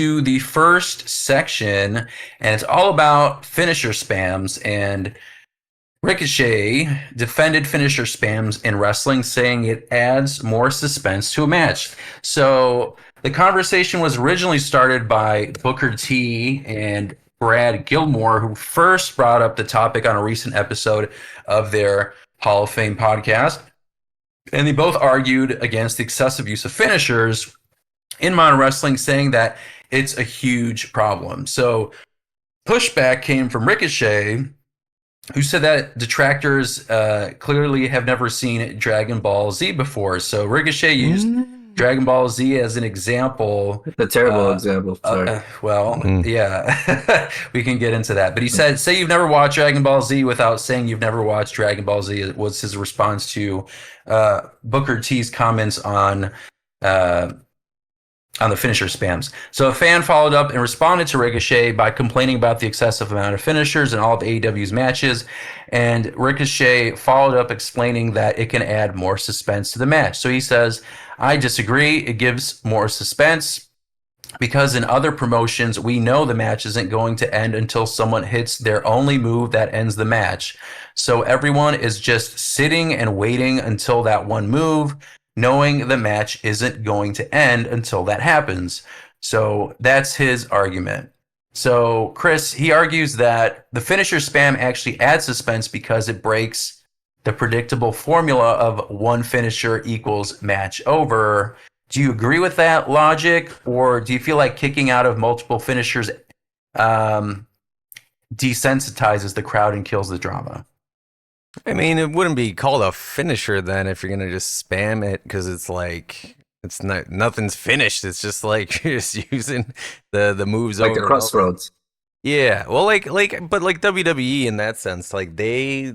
to the first section, and it's all about finisher spams. And Ricochet defended finisher spams in wrestling, saying it adds more suspense to a match. So the conversation was originally started by Booker T and Brad Gilmore, who first brought up the topic on a recent episode of their Hall of Fame podcast. And they both argued against the excessive use of finishers in modern wrestling, saying that it's a huge problem. So pushback came from Ricochet, who said that detractors clearly have never seen Dragon Ball Z before. So Ricochet used Dragon Ball Z as an example. A terrible example. Sorry. Yeah, we can get into that. But he said, say you've never watched Dragon Ball Z without saying you've never watched Dragon Ball Z, was his response to Booker T's comments on the finisher spams. So a fan followed up and responded to Ricochet by complaining about the excessive amount of finishers in all of AEW's matches. And Ricochet followed up explaining that it can add more suspense to the match. So he says, I disagree. It gives more suspense because in other promotions, we know the match isn't going to end until someone hits their only move that ends the match. So everyone is just sitting and waiting until that one move, knowing the match isn't going to end until that happens. So that's his argument. So Chris, he argues that the finisher spam actually adds suspense because it breaks the predictable formula of one finisher equals match over. Do you agree with that logic, or do you feel like kicking out of multiple finishers desensitizes the crowd and kills the drama? I mean, it wouldn't be called a finisher then if you're gonna just spam it, because it's like it's not, nothing's finished. It's just like you're just using the moves like over the crossroads. Yeah, well, but like WWE in that sense, like they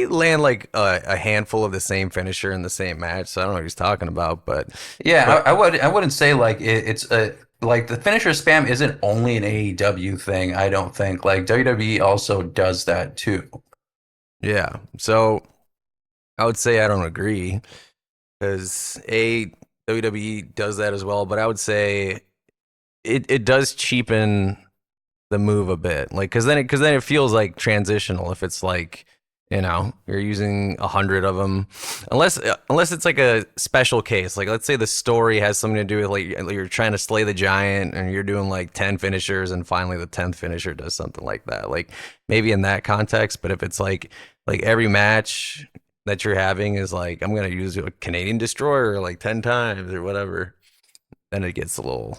land like a handful of the same finisher in the same match. So I don't know what he's talking about, but yeah, I wouldn't say like it's a. Like the finisher spam isn't only an AEW thing. I don't think like WWE also does that too. Yeah, so I would say I don't agree because WWE does that as well, but I would say it does cheapen the move a bit, like because then it feels like transitional if it's like, you know, you're using 100 of them, unless it's like a special case, like let's say the story has something to do with like you're trying to slay the giant and you're doing like 10 finishers and finally the 10th finisher does something like that, like maybe in that context. But if it's like every match that you're having is like I'm gonna use a Canadian destroyer like 10 times or whatever, then it gets a little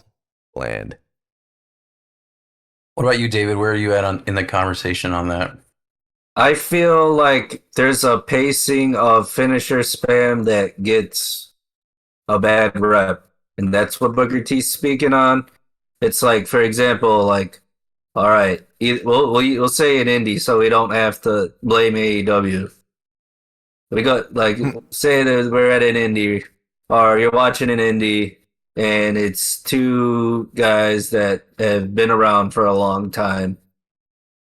bland. What about you, David? Where are you at in the conversation on that? I feel like there's a pacing of finisher spam that gets a bad rep, and that's what Booker T's speaking on. It's like, for example, like, all right, we'll say in indie, so we don't have to blame AEW. We got like, say that we're at an indie, or you're watching an indie, and it's two guys that have been around for a long time,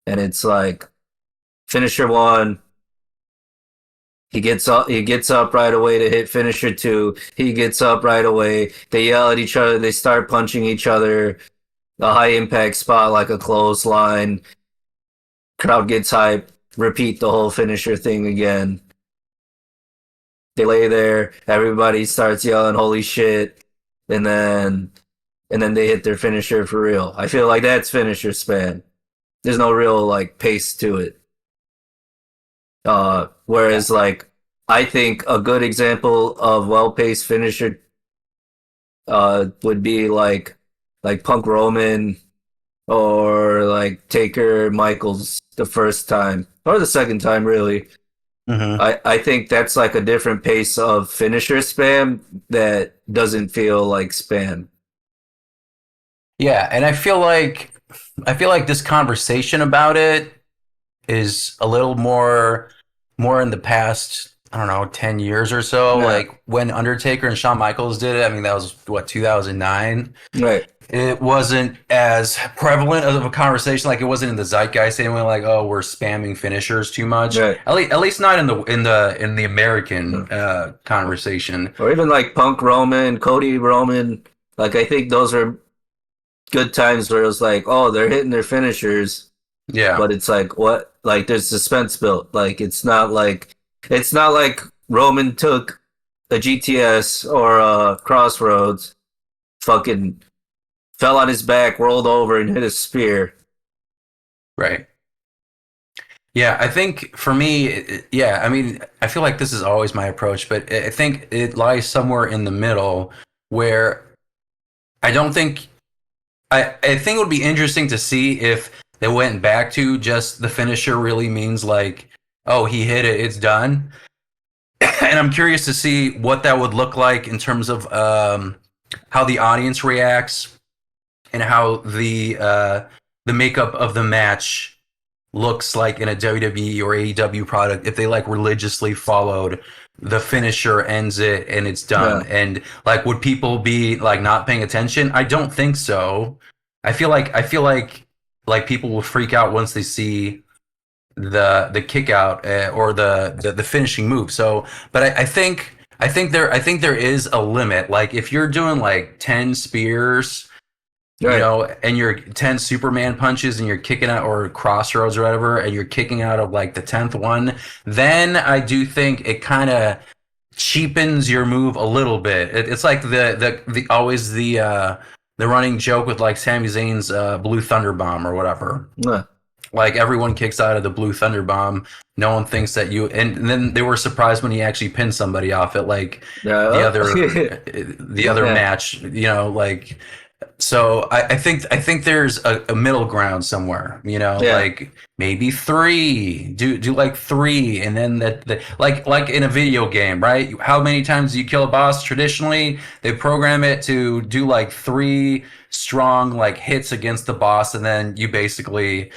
and it's like finisher one, he gets up right away to hit finisher two. He gets up right away. They yell at each other. They start punching each other. A high impact spot like a clothesline. Crowd gets hyped. Repeat the whole finisher thing again. They lay there. Everybody starts yelling, "Holy shit!" And then they hit their finisher for real. I feel like that's finisher spam. There's no real like pace to it. Whereas like I think a good example of well-paced finisher would be like Punk Roman or like Taker Michaels the first time or the second time really. Mm-hmm. I think that's like a different pace of finisher spam that doesn't feel like spam. Yeah, and I feel like this conversation about it is a little more in the past, I don't know, 10 years or so. Yeah. Like when Undertaker and Shawn Michaels did it, I mean, that was, 2009? Right. It wasn't as prevalent of a conversation. Like it wasn't in the zeitgeist anyway, like, oh, we're spamming finishers too much. Right. At least not in the American conversation. Or even like Punk Roman, Cody Roman. Like I think those are good times where it was like, oh, they're hitting their finishers, Yeah. but it's like what? Like there's suspense built. Like it's not like Roman took a GTS or a Crossroads, fucking fell on his back, rolled over, and hit a spear. Right. Yeah, I think for me, yeah, I mean, I feel like this is always my approach, but I think it lies somewhere in the middle where I don't think I think it would be interesting to see if they went back to just the finisher really means like, oh, he hit it, it's done. And I'm curious to see what that would look like in terms of how the audience reacts and how the makeup of the match looks like in a WWE or AEW product if they like religiously followed the finisher ends it and it's done. Yeah. And like would people be like not paying attention? I don't think so. I feel like people will freak out once they see the kick out or the finishing move. So, but I think there is a limit. Like if you're doing like 10 spears, Right. you know, and you're 10 Superman punches and you're kicking out or crossroads or whatever, and you're kicking out of like the 10th one, then I do think it kind of cheapens your move a little bit. It's like the always the running joke with like Sami Zayn's Blue Thunder Bomb or whatever. Yeah. Like everyone kicks out of the Blue Thunder Bomb. No one thinks that you. And then they were surprised when he actually pinned somebody off it, like Yeah. the other Yeah. match. You know, like. So I think there's a middle ground somewhere. You know, Yeah. like maybe three. Do like three, and then that like in a video game, right? How many times do you kill a boss? Traditionally, they program it to do like three strong like hits against the boss, and then you basically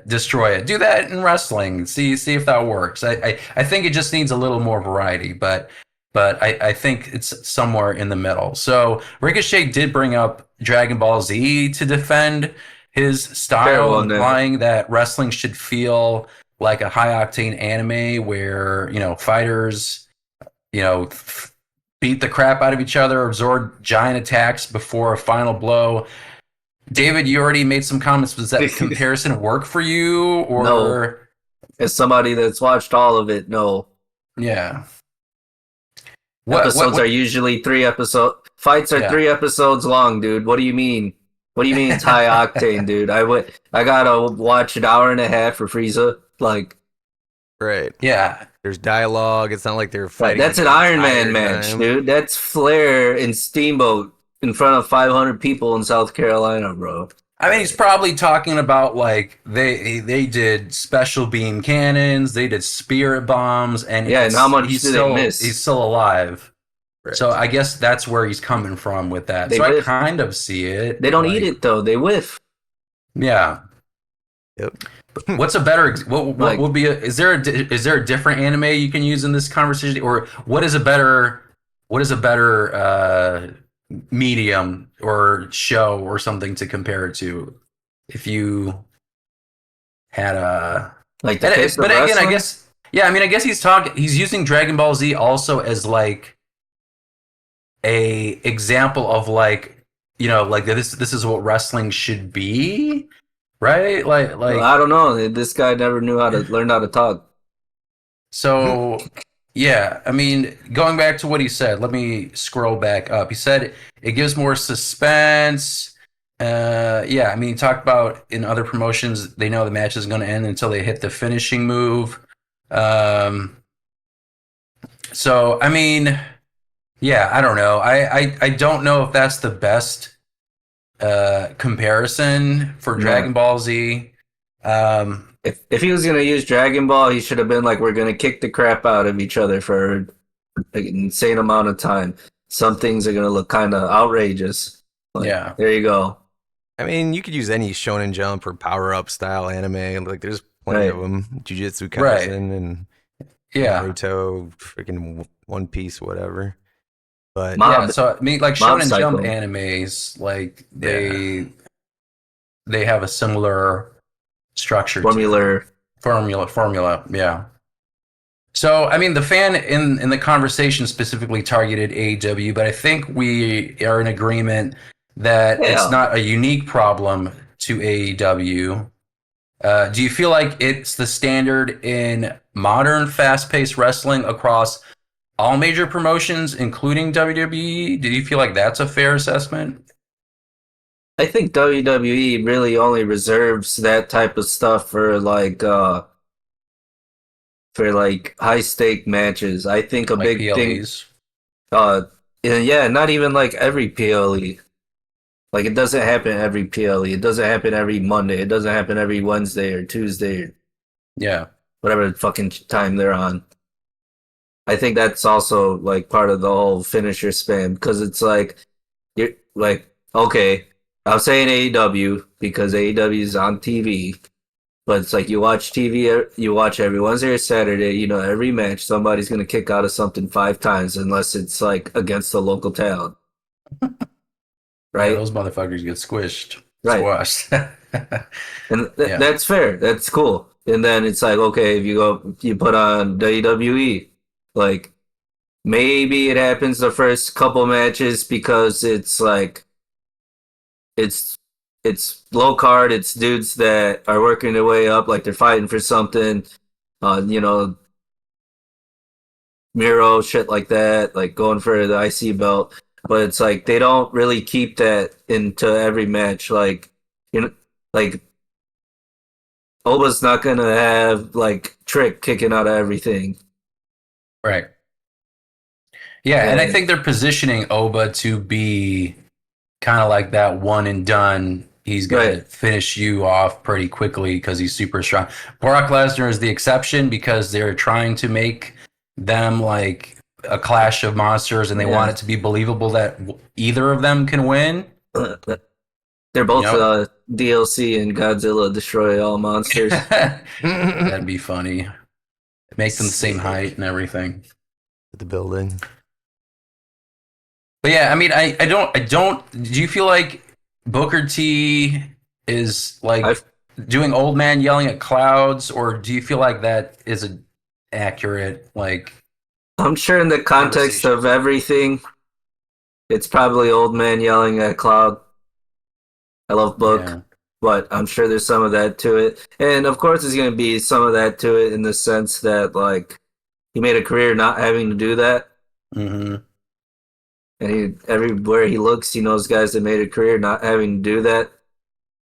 destroy it. Do that in wrestling. See if that works. I think it just needs a little more variety, but I think it's somewhere in the middle. So Ricochet did bring up Dragon Ball Z to defend his style, Terrible, man. implying that wrestling should feel like a high-octane anime where, you know, fighters, you know, beat the crap out of each other, absorb giant attacks before a final blow. David, you already made some comments. Does that comparison work for you? Or No. As somebody that's watched all of it, no. yeah. Episodes are usually 3 episodes. Fights are Yeah. 3 episodes long, dude. What do you mean? What do you mean it's high octane, dude? I gotta watch an hour and a half for Frieza. Like, Right. Yeah. There's dialogue. It's not like they're fighting. that's an the Iron Man entire match, time. dude. That's Flair and Steamboat in front of 500 people in South Carolina, bro. I mean, he's probably talking about like they did special beam cannons, they did spirit bombs, and Yeah, and how much he's did they still miss? he's still alive. Right. So I guess that's where he's coming from with that. They So I whiff. kind of see it. They don't like, eat it though. They whiff. Yeah. Yep. What's a better? What Like- would be? Is there a different anime you can use in this conversation, or what is a better medium or show or something to compare it to? If you had a Like the And face but of again, I wrestling? guess, yeah, I mean, I guess he's using Dragon Ball Z also as like a example of like, you know, like this is what wrestling should be, right? Like Well, I don't know. This guy never knew how to learn how to talk. so yeah, I mean, going back to what he said, let me scroll back up. He said it gives more suspense. Yeah, I mean, he talked about in other promotions, they know the match is going to end until they hit the finishing move. So I mean, yeah, I don't know. I don't know if that's the best comparison for Dragon Ball Z. If he was gonna use Dragon Ball, he should have been like, we're gonna kick the crap out of each other for an insane amount of time. Some things are gonna look kind of outrageous. Like, Yeah. There you go. I mean, you could use any Shonen Jump or Power Up style anime. Like, there's plenty Right. of them. Jujutsu Kaisen Right. and Yeah. Naruto, freaking One Piece, whatever. But Mob- Yeah, so I mean, like Mob Shonen Jump Psycho. animes, like they have a similar structure, formula. Yeah. So I mean, the fan in the conversation specifically targeted AEW, but I think we are in agreement that it's Yeah. not a unique problem to AEW. Do you feel like it's the standard in modern fast-paced wrestling across all major promotions, including WWE? Do you feel like that's a fair assessment? I think WWE really only reserves that type of stuff for high stake matches. I think a Like big thing PLEs? yeah, not even like every PLE. Like it doesn't happen every PLE. It doesn't happen every Monday. It doesn't happen every Wednesday or Tuesday or Yeah. whatever fucking time they're on. I think that's also like part of the whole finisher spam because it's like you're like okay, I'm saying AEW because AEW is on TV, but it's like you watch TV, you watch every Wednesday or Saturday. You know, every match somebody's gonna kick out of something 5 times unless it's like against the local talent, Yeah, right? those motherfuckers get squished, Right. squashed. And Yeah. that's fair. That's cool. And then it's like, okay, if you put on WWE, like maybe it happens the first couple matches because it's like it's it's low card. It's dudes that are working their way up, like they're fighting for something. You know, Miro shit like that, like going for the IC belt. But it's like they don't really keep that into every match. Like you know, like Oba's not gonna have like Trick kicking out of everything. Right. Yeah, and I And think they're positioning Oba to be kind of like that one and done. He's going to right, finish you off pretty quickly because he's super strong. Brock Lesnar is the exception because they're trying to make them like a clash of monsters and they want yeah, it to be believable that either of them can win. they're You both know, DLC and Godzilla Destroy All Monsters. that'd be funny. Make them the same height Sick. and everything. The building. But yeah, I mean, I don't. Do you feel like Booker T is like I've doing old man yelling at clouds, or do you feel like that is a accurate like I'm sure in the context conversation? of everything, it's probably old man yelling at cloud. I love Book, Yeah. but I'm sure there's some of that to it. And of course there's gonna be some of that to it in the sense that like he made a career not having to do that. Mm-hmm. And everywhere he looks, he knows guys that made a career not having to do that.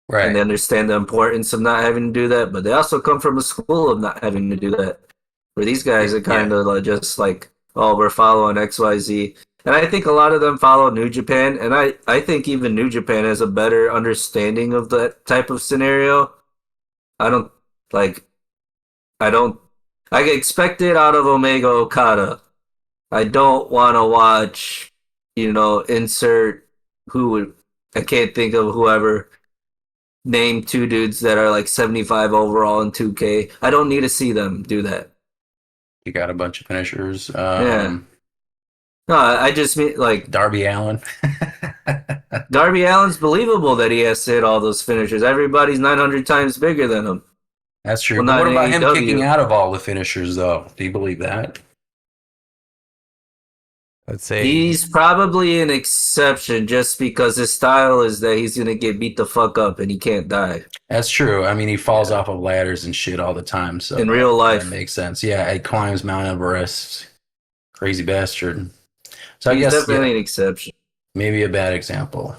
And they Right. understand the importance of not having to do that, but they also come from a school of not having to do that. Where these guys are kind Yeah. of like just like, oh, we're following XYZ. And I think a lot of them follow New Japan, and I think even New Japan has a better understanding of that type of scenario. I don't like I don't I expect it out of Omega Okada. I don't want to watch, insert who would I can't think of whoever name two dudes that are like 75 overall in 2K. I don't need to see them do that. You got a bunch of finishers. Yeah. No, I just mean like Darby Allen. Darby Allin's believable that he has to hit all those finishers. Everybody's 900 times bigger than him. That's true. Well, But not what in about him kicking AEW. out of all the finishers, though? Do you believe that? I'd say He's probably an exception just because his style is that he's going to get beat the fuck up and he can't die. That's true. I mean, he falls off of ladders and shit all the time, so In real life. that makes sense. Yeah, he climbs Mount Everest. Crazy bastard. So I He's guess definitely an exception. maybe a bad example.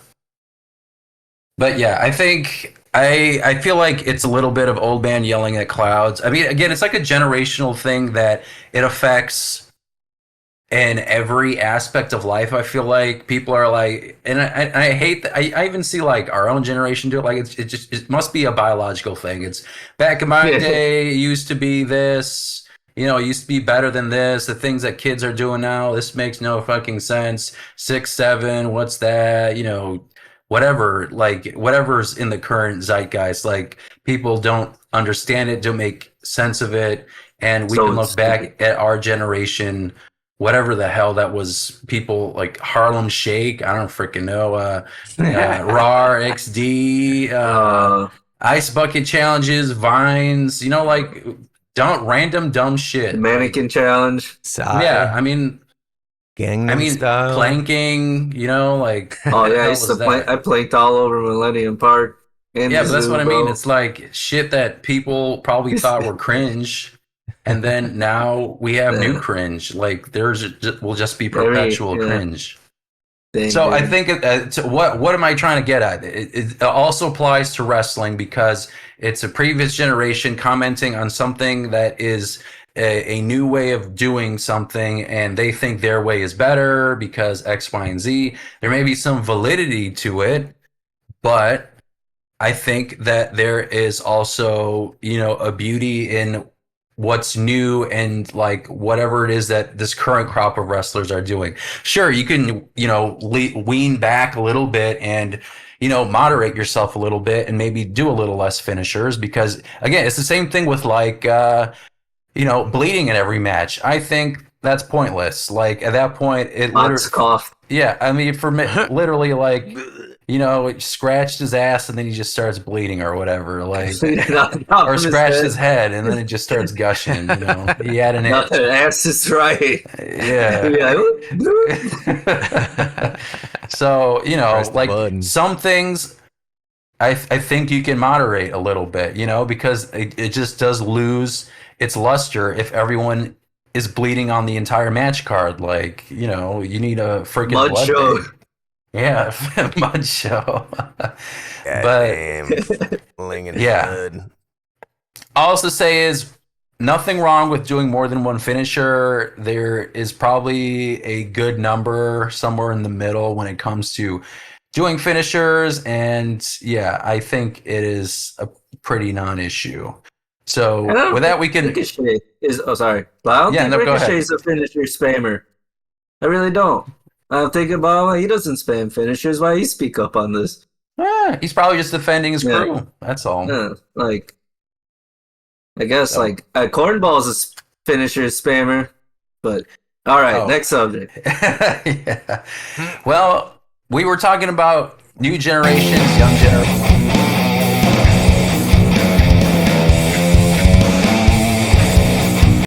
But yeah, I think I feel like it's a little bit of old man yelling at clouds. I mean, again, it's like a generational thing that it affects in every aspect of life. I feel like people are like, and I hate that. I even see like our own generation do it. Like it must be a biological thing. It's back in my day, it used to be this. You know, it used to be better than this. The things that kids are doing now, this makes no fucking sense. 6, 7, what's that? You know, whatever. Like whatever's in the current zeitgeist. Like people don't understand it, don't make sense of it, and we So can look it's back at our generation whatever the hell that was, people like Harlem Shake, I don't freaking know, RAR XD, Ice Bucket Challenges, Vines, you know, like random dumb the shit. Like, mannequin challenge. yeah, Sigh. I mean, Gangnam Style. planking, like Oh what the yeah, I hell used to was play. that? I planked all over Millennium Park. And Yeah, the but that's zoo, what I mean. bro. It's like shit that people probably thought were cringe, and then now we have new Yeah. cringe. Like will just be Every perpetual yeah, cringe. thing, So I dude. think what am I trying to get at? It also applies to wrestling because it's a previous generation commenting on something that is a new way of doing something, and they think their way is better because X, Y, and Z. There may be some validity to it, but I think that there is also, a beauty in what's new and like whatever it is that this current crop of wrestlers are doing. Sure, you can, wean back a little bit and, moderate yourself a little bit and maybe do a little less finishers because again, it's the same thing with like, bleeding in every match. I think that's pointless. Like at that point, it Lots literally, cough. yeah, I mean, for me, literally, like, it scratched his ass and then he just starts bleeding or whatever, like, or scratched his head and then it just starts gushing. He had an itch. Nothing. Ass is right. Yeah. So, Press the like button. some things I think you can moderate a little bit, because it just does lose its luster if everyone is bleeding on the entire match card. Like, you need a freaking Mud blood show. bank. Yeah, mud show. But Goddamn. Flinging Yeah. mud. I'll also say is nothing wrong with doing more than one finisher. There is probably a good number somewhere in the middle when it comes to doing finishers, and yeah, I think it is a pretty non-issue. So I don't with that, think we can. Ricochet is. Oh, sorry. But I don't Yeah, think no, go ahead. Ricochet's a finisher spammer. I really don't. I'm thinking about why he doesn't spam finishers. Why he speak up on this? He's probably just defending his Yeah. crew. That's all. Yeah, like I guess So. like Cornball's a finisher spammer. But all right, Oh. next subject. Yeah. Well, we were talking about new generations, young generations.